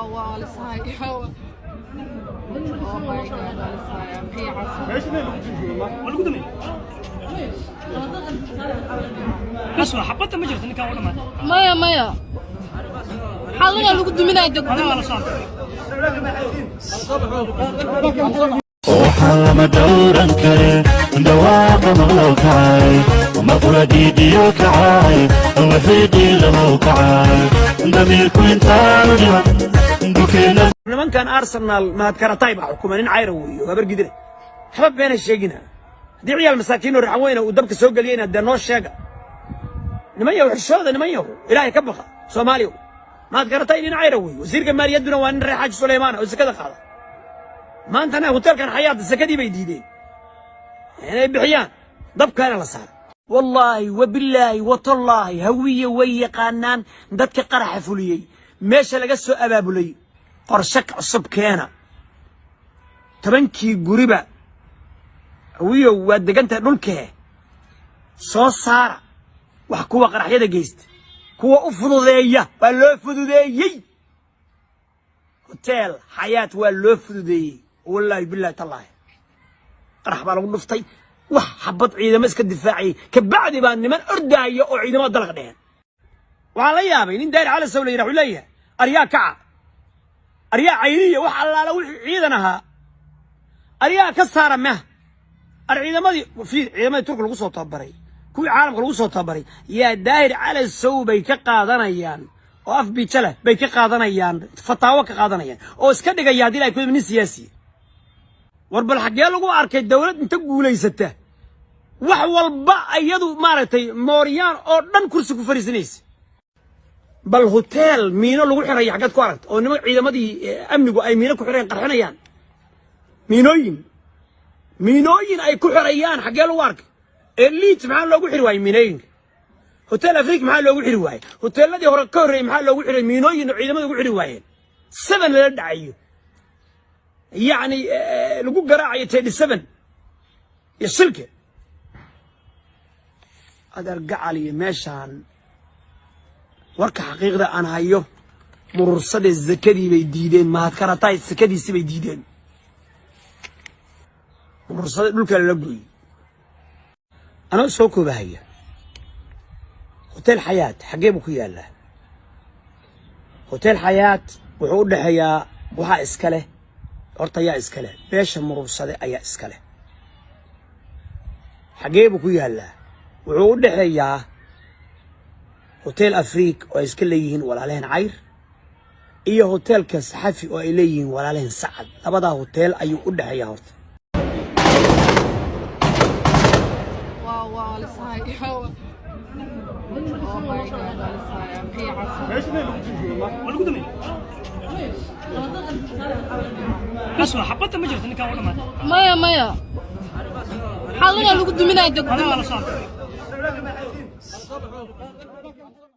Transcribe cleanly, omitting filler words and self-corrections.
Wow, it's like, oh my God, it's like, I'm بس حبطت مجرد انك اول ما مايا حالنا لو قد من عندك انا ولا صار وحرم دورا كريم دواق مغلوكاي ومقردي ديوكاي وحيدي لموكاي دميركو انتان دوكينا لمن كان ارسنال ما كرتاي بقى حكومين عيروي وغبر قدره حبب بين الشيقنا دي عيال مساكين ورحوينا ودبك سو غلينا دنو شيغا نميو حشوده نميو الهي كبخه سوماليو ما كرتاي عيروي وزير ماليدنا وان ريحاج سليمان وسكده قاده ما انت انا قلت لك الحياه السكدي بيديدين يعني بحيان دبك انا لا صار والله وبالله وتالله هويه ويقانان ددك قرح فليي meesha laga soo abaabulay qorshe cusub keena tabankii guriba wiyo waa deganta dhulkee soo saara wax kuwa qaraxyada geysta kuwa u fududeeya waa loo fududeeyay hotel xayaat waa loo fududeeyay wallahi billahi tallahi qarax baa lagu dhuftay wax xabad ciidamo iska difaacay ka bacdi baa niman ordaayo oo ciidamo dalaq dheen وعلى يابين إن داير على سولي يروح ليه أرياء كعب أرياء عينية وحلا لو عيدناها أرياء كسر مه العيد ماضي في عيد ماضي ترك القصة طبري كل عالم القصة طبري يا داير على السو بيك قادنا يان وقف بيتله بيك قادنا يان فتاوى قادنا يان أو سكدة جيادي لا يكون من السياسي ورب الحقيقة لو أركي الدولة أنت تقول ليسته وحول بقى يدو مارتي موريان أو دم كرسي كفريسنيس بل هوتيل مينو لو خيري حاجات ku aragto oo niman ciidamadii amnigu ay miino ku xireen qarxinayaan miinooyin ay ku xirayaan xagee lagu arkay elite maxaa loogu xiri waayay miinooyin hotel afrika maxaa loogu xiri waayay hoteeladii hore ka horeeyay maxaa loogu xiray miinooyin oo ciidamadu ugu xiri waayeen 7 la dhacayo yani lagu garaacayo 37 iyo silke adar gacaliye meeshan warka xaqiiqda aan hayo murursada zakadii bay diideen ma karatay zakadiisi bay diideen murursada dhulka la gooyay ana soo koobahaya hotel xayaat xagee buu ku yaalaa hotel xayaat wuxuu u dhaxayaa waxa iska leh horta yaa iska leh beesha murursada ayaa iska leh xagee buu ku yaalaa wuxuu u dhaxayaa hotel afrika oo iska leeyihiin walaalehen cayr iyo hotelka saxafi oo ay leeyihiin walaalehen sacad labada hotel ayuu u dhaxayaa horta wow, it's like, oh my God, it's like, بس حبطت مجرد انك اول ما مايا حالنا لو قد من عندك انا ولا صار